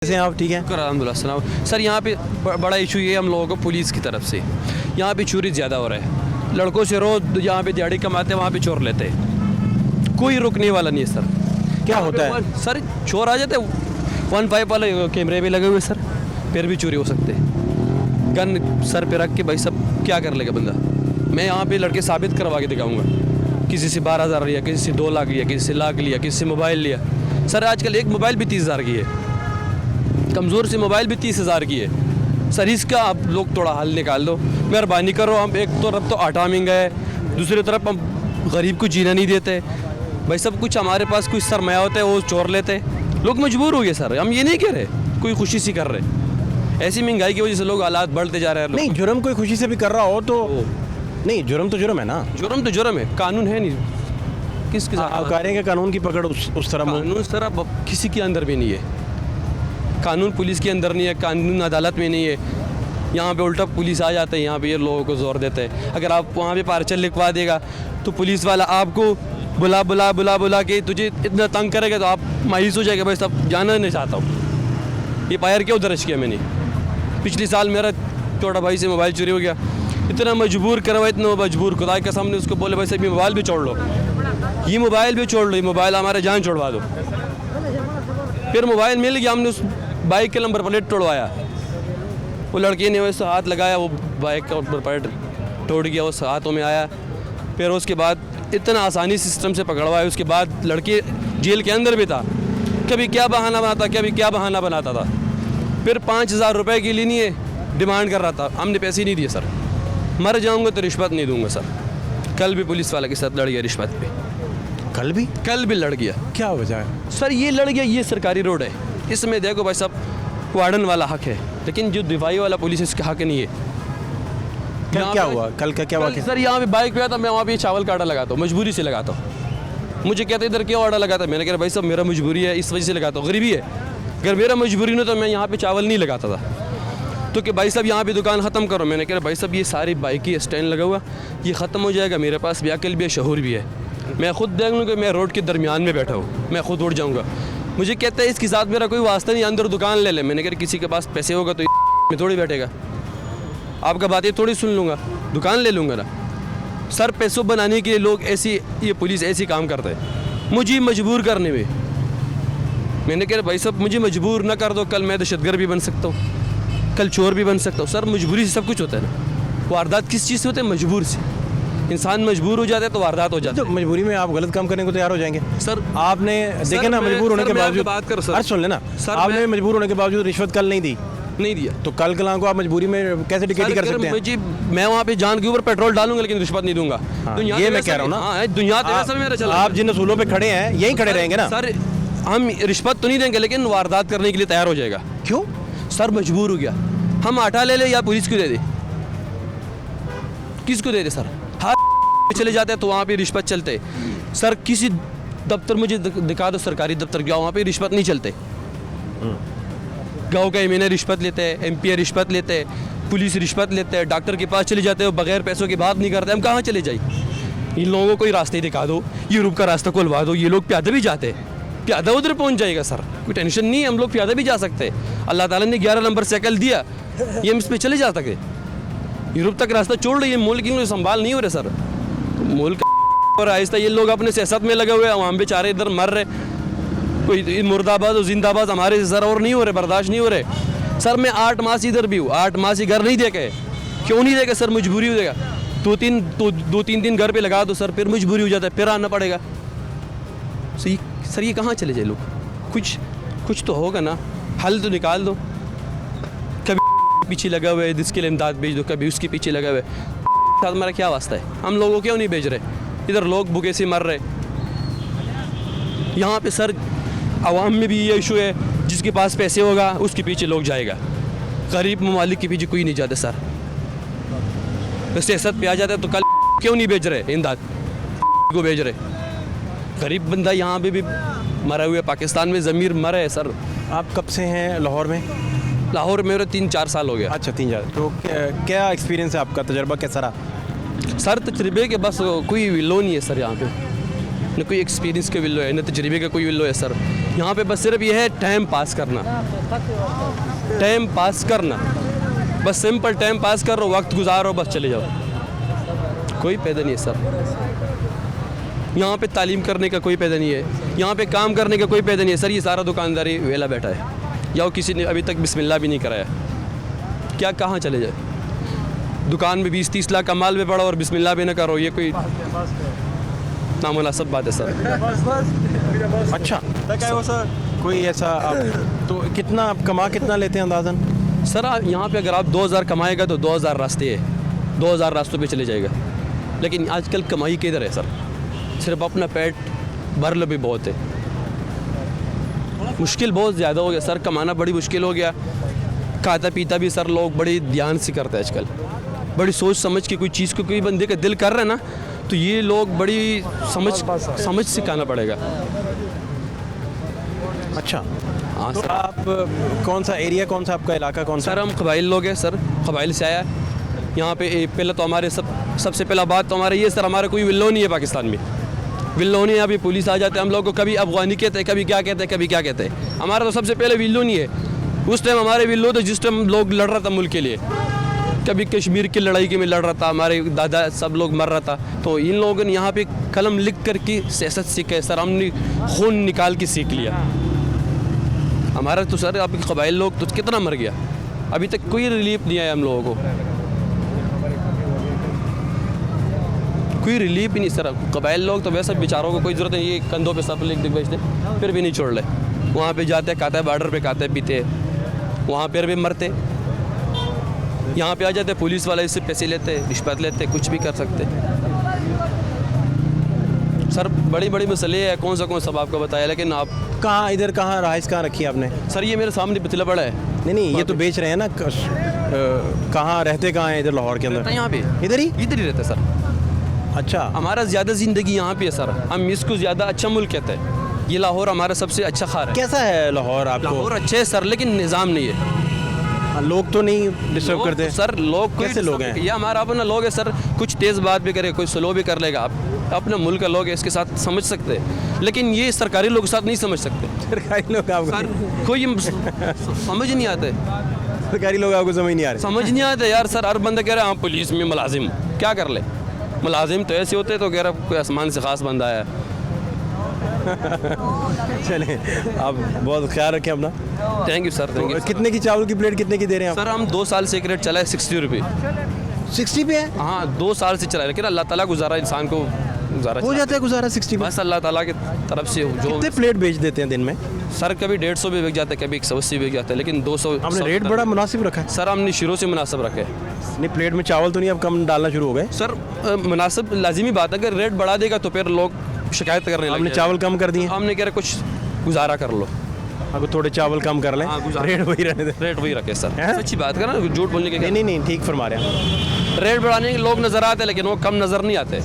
कैसे हैं आप? ठीक है अल्हम्दुलिल्लाह। सर यहाँ पे बड़ा इशू ये है हम लोगों को पुलिस की तरफ से, यहाँ पे चोरी ज़्यादा हो रहा है। लड़कों से रोज़ यहाँ पे दिहाड़ी कमाते हैं, वहाँ पे चोर लेते हैं, कोई रुकने वाला नहीं है सर। क्या होता है सर? चोर आ जाते हैं, 1.5 वाले कैमरे भी लगे हुए सर, फिर भी चोरी हो सकते हैं। गन सर पे रख के भाई सब क्या कर लेगा बंदा। मैं यहाँ पे लड़के साबित करवा के दिखाऊँगा, किसी से 12,000 लिया, किसी से 2 लाख लिया, किसी से लाख लिया, किसी से मोबाइल लिया। सर आजकल एक मोबाइल भी 30,000 की है, कमज़ोर से मोबाइल भी 30,000 की है सर। इसका आप लोग थोड़ा हल निकाल दो, मेहरबानी करो। हम एक तरफ तो आटा महंगा है, दूसरी तरफ हम गरीब को जीना नहीं देते भाई। सब कुछ हमारे पास कुछ सरमाया होता है वो चोर लेते, लोग मजबूर हो गए सर। हम ये नहीं कह रहे कोई खुशी से कर रहे, ऐसी महंगाई की वजह से लोग हालात बढ़ते जा रहे हैं। नहीं, जुर्म कोई खुशी से भी कर रहा हो तो नहीं, जुर्म तो जुर्म है ना। जुर्म तो जुर्म है, कानून है नहीं। किसके साथ आप कह रहे हैं कि कानून की पकड़ उस तरह कानून सर अब किसी के अंदर भी नहीं है। कानून पुलिस के अंदर नहीं है, कानून अदालत में नहीं है। यहाँ पे उल्टा पुलिस आ जाते हैं, यहाँ पे ये लोगों को जोर देते हैं। अगर आप वहाँ पे पार्चल लिखवा देगा तो पुलिस वाला आपको बुला के तुझे इतना तंग करेगा तो आप मायूस हो जाएगा, भाई सब जाना नहीं चाहता हूँ। ये फायर क्यों दर्ज किया मैंने? पिछले साल मेरा छोटा भाई से मोबाइल चोरी हो गया, इतना मजबूर करवा, इतना मजबूर, खुदा के सामने उसको बोले भाई साहब ये मोबाइल भी छोड़ लो, ये मोबाइल भी छोड़ लो, ये मोबाइल हमारा जान छोड़वा दो। फिर मोबाइल मिल गया, हमने उस बाइक के नंबर प्लेट तोड़वाया। वो लड़के ने वैसे हाथ लगाया, वो बाइक का नंबर प्लेट तोड़ गया, उस हाथों में आया। फिर उसके बाद इतना आसानी सिस्टम से पकड़वाया। उसके बाद लड़के जेल के अंदर भी था, कभी क्या बहाना बनाता, कभी क्या बहाना बनाता था। फिर 5,000 रुपये के लिए नहीं डिमांड कर रहा था, हमने पैसे नहीं दिए सर। मर जाऊँगा तो रिश्वत नहीं दूँगा सर। कल भी पुलिस वाले के साथ लड़ गया रिश्वत पे, कल भी लड़ गया। क्या वजह है सर? ये लड़ गया, ये सरकारी रोड है, इसमें देखो भाई सब वार्डन वाला हक है, लेकिन जो दिफाई वाला पुलिस इसका हक नहीं है। क्या हुआ कल का? क्या हुआ सर यहाँ पे बाइक पे आता, मैं वहाँ पे चावल का आटा लगाता हूँ, मजबूरी से लगाता हूँ। मुझे कहते इधर क्यों आटा लगाता? मैंने कहा भाई साहब मेरा मजबूरी है, इस वजह से लगाता हूँ, गरीबी है। अगर मेरा मजबूरी नहीं तो मैं यहाँ पे चावल नहीं लगाता था। तो कि भाई साहब यहाँ पे दुकान ख़त्म करो। मैंने कहा भाई साहब ये सारी बाइक की स्टैंड लगा हुआ, ये ख़त्म हो जाएगा, मेरे पास भी अकल भी है, शहूर भी है। मैं खुद देख लूँ कि मैं रोड के दरमियान में बैठा हूँ, मैं खुद उड़ जाऊँगा। मुझे कहता है इसके साथ मेरा कोई वास्ता नहीं, अंदर दुकान ले ले। मैंने कहा किसी के पास पैसे होगा तो मैं थोड़ी बैठेगा, आपका बातें थोड़ी सुन लूँगा, दुकान ले लूँगा ना सर। पैसों बनाने के लिए लोग ऐसी, ये पुलिस ऐसी काम करता है मुझे मजबूर करने में। मैंने कहा भाई साहब मुझे मजबूर ना कर दो, कल मैं दहशतगर्द भी बन सकता हूँ, कल चोर भी बन सकता हूँ सर। मजबूरी से सब कुछ होता है ना। वारदात किस चीज़ से होते हैं? मजबूर से। इंसान मजबूर हो जाता है तो वारदात हो जाती है। तो मजबूरी में आप गलत काम करने को तैयार हो जाएंगे सर। आपने देखे ना, मजबूर होने के बावजूद बात करो सर, अरे सुन लेना, आपने मजबूर होने के बावजूद रिश्वत कल नहीं दिया, तो कल कलां को आप मजबूरी में कैसे टिकट कर सकते हैं? मैं वहाँ पे जान के ऊपर पेट्रोल डालूंगा लेकिन रिश्वत नहीं दूंगा। ये मैं कह रहा हूँ ना, दुनिया तो ऐसा मेरा चला। आप जिन असूलों पे खड़े हैं यहीं खड़े रहेंगे ना सर। हम रिश्वत तो नहीं देंगे लेकिन वारदात करने के लिए तैयार हो जाएगा। क्यों सर? मजबूर हो गया। हम आटा ले ले या पुलिस को दे दे, किसको दे दे सर? हाथ चले जाते हैं तो वहाँ पे रिश्वत चलते सर। किसी दफ्तर मुझे दिखा दो, सरकारी दफ्तर गया, वहाँ पे रिश्वत नहीं चलते। गाँव का एमएनए रिश्वत लेते हैं, एमपी रिश्वत लेते हैं, पुलिस रिश्वत लेते हैं, डॉक्टर के पास चले जाते हो, बगैर पैसों की बात नहीं करते। हम कहाँ चले जाए? इन लोगों को कोई रास्ते दिखा दो, यूरोप का रास्ता खुलवा दो। ये लोग प्यादे भी जाते हैं, प्यादा उधर पहुँच जाएगा सर, कोई टेंशन नहीं है, हम लोग प्यादा भी जा सकते हैं। अल्लाह ताला ने 11 नंबर साइकिल दिया, ये हम इस पर चले जा सकते। यूरोप तक रास्ता छोड़ रही है, मुल्क की संभाल नहीं हो रहे सर, मुल्क और आहिस्ता। ये लोग अपने सियासत में लगे हुए हैं, हम बेचारे इधर मर रहे, कोई मुर्दाबाद और जिंदाबाद हमारे सर और नहीं हो रहे, बर्दाश्त नहीं हो रहे सर। मैं 8 माह से इधर भी हूँ, 8 माह से घर नहीं देखे। क्यों नहीं देखे सर? मजबूरी हो जाएगा। 2-3 दिन घर पे लगा दो सर, फिर मजबूरी हो जाता है, फिर आना पड़ेगा। सर ये कहाँ चले जाए लोग? कुछ तो होगा ना, हल तो निकाल दो। कभी पीछे लगा हुआ है जिसके लिए इमदाद भेज दो, कभी उसके पीछे लगा हुआ है। साथ हमारा क्या वास्ता है? हम लोगों क्यों नहीं भेज रहे? इधर लोग भूखे से मर रहे। यहाँ पे सर आवाम में भी ये इशू है, जिसके पास पैसे होगा उसके पीछे लोग जाएगा, गरीब ममालिक के पीछे कोई नहीं जाता सर। तो सियासत पे आ जाता है तो कल क्यों नहीं भेज रहे? इमदाद को भेज रहे। गरीब बंदा यहाँ पे भी मरा हुआ है, पाकिस्तान में ज़मीर मरा है सर। आप कब से हैं लाहौर में? लाहौर मेरे 3-4 साल हो गया। अच्छा 3-4। तो क्या एक्सपीरियंस है आपका, तजर्बा कैसा रहा? सर तजर्बे के बस कोई विलो नहीं है सर, यहाँ पे न कोई एक्सपीरियंस का विलो है, न तजर्बे का कोई विलो है सर। यहाँ पे बस सिर्फ ये है टाइम पास करना, टाइम पास करना, बस सिंपल टाइम पास करो, वक्त गुजारो, बस चले जाओ, कोई पैदा नहीं है सर। यहाँ पे तालीम करने का कोई पैदा नहीं है, यहाँ पे काम करने का कोई पैदा नहीं है सर। ये सारा दुकानदारी वेला बैठा है, या किसी ने अभी तक बिस्मिल्लाह भी नहीं कराया, क्या कहाँ चले जाए? दुकान में 20-30 लाख का माल भी पड़ा और बिस्मिल्लाह भी ना करो, ये कोई नामुनासिब बात है सर। अच्छा कोई ऐसा आप तो कितना आप कमा कितना लेते हैं अंदाज़न? सर यहाँ पे अगर आप 2000 कमाएगा तो 2000 रास्ते है, 2000 रास्तों पे चले जाएगा। लेकिन आजकल कमाई किधर है सर? सिर्फ अपना पेट भर लो भी बहुत है, मुश्किल बहुत ज़्यादा हो गया सर, कमाना बड़ी मुश्किल हो गया। खाता पीता भी सर लोग बड़ी ध्यान से करते हैं आजकल, बड़ी सोच समझ के कोई चीज़ को कोई बंदे का दिल कर रहा है ना, तो ये लोग बड़ी समझ से खाना पड़ेगा। अच्छा हाँ तो सर। आप कौन सा एरिया, कौन सा आपका इलाका कौन सा? सर हम कबाइल लोग हैं सर, कबाइल से आया यहाँ पे। पहले तो हमारे सबसे पहला बात तो हमारे ये सर, हमारा कोई विल्लो नहीं है पाकिस्तान में, विल्लो नहीं है। अभी पुलिस आ जाते हैं हम लोग को, कभी अफगानी कहते हैं, कभी क्या कहते हैं, कभी क्या कहते हैं। हमारा तो सबसे पहले विल्लो नहीं है। उस टाइम हमारे विल्लो थे जिस टाइम लोग लड़ रहा था मुल्क के लिए, कभी कश्मीर की लड़ाई के में लड़ रहा था, हमारे दादा सब लोग मर रहा था। तो इन लोगों ने यहाँ पे कलम लिख कर की सियासत सीखे सर, हमने खून निकाल के सीख लिया। हमारा तो सर अभी कबाइल लोग तो कितना मर गया, अभी तक कोई रिलीफ नहीं आया हम लोगों को, कोई रिलीफ ही नहीं सर। कबाइल लोग तो वैसे बेचारों को कोई ज़रूरत नहीं, ये कंधों पे सब लिख भेजते फिर भी नहीं छोड़ ले। वहाँ पे जाते खाते हैं, बॉर्डर पे खाते पीते, वहाँ पर भी मरते। यहाँ पे आ जाते पुलिस वाले, इससे पैसे लेते, रिश्वत लेते, कुछ भी कर सकते सर। बड़ी बड़ी मसले है, कौन सा आपको बताया। लेकिन आप कहाँ इधर कहाँ रहाइश कहाँ रखी है आपने? सर ये मेरे सामने पतला बड़ा है। नहीं ये तो बेच रहे हैं ना, कहाँ रहते कहाँ हैं इधर लाहौर के अंदर? यहाँ पे इधर ही रहते सर। अच्छा हमारा ज़्यादा ज़िंदगी यहाँ पे है सर, हम इसको ज़्यादा अच्छा मुल्क कहते हैं। ये लाहौर हमारा सबसे अच्छा खार है। कैसा है लाहौर आपको? लाहौर अच्छे है सर, लेकिन निज़ाम नहीं है। लोग तो नहीं डिस्टर्ब करते तो सर लोग कैसे लोग हैं? ये हमारा अपना लोग है सर, कुछ तेज़ बात भी करे, कोई स्लो भी कर लेगा। आप अपना मुल्क का लोग है, इसके साथ समझ सकते हैं, लेकिन ये सरकारी लोग के साथ नहीं समझ सकते। सरकारी लोग आपको सर कोई समझ नहीं आते, सरकारी लोग आपको समझ नहीं आ रहे? समझ नहीं आते यार सर। हर बंदा कह रहा है हाँ पुलिस में मुलाजिम, क्या कर ले? मुलाजिम तो ऐसे होते तो कह रहा कोई आसमान से ख़ास बंदा आया। चले आप बहुत ख्याल रखें अपना। Thank you sir, thank you. कितने की चावल की प्लेट कितने की दे रहे हैं आप? सर हम 2 साल से एक रेट चला है 60 रुपये। 60 पे है? हाँ 2 साल से चला है, लेकिन अल्लाह ताला गुजारा इंसान को गुजारा हो जाता है गुजारा 60 पे? बस अल्लाह ताला की तरफ से जो। कितने प्लेट बेच देते हैं दिन में? सर कभी 150 भी बिक जाता है, कभी 180 बिक जाता है, लेकिन 200। आपने रेट बड़ा मुनासिब रखा है। सर हमने शुरू से मुनासिब रखे। नहीं प्लेट में चावल तो नहीं अब कम डालना शुरू हो गए? सर मुनासिब लाजिमी बात है, अगर रेट बढ़ा देगा तो फिर लोग शिकायत करने लगे। हमने चावल कम कर दिए, हमने कह रहे कुछ गुजारा कर लो, अब थोड़े चावल कम कर लें, हाँ, गुजारा। रेट वही रहने दें। रेट वही रखे सर। हैं? सच्ची बात करना, झूठ बोलने के नहीं नहीं नहीं ठीक फरमा रहे हैं। रेट बढ़ाने के लोग नज़र आते हैं, लेकिन वो कम नज़र नहीं आते।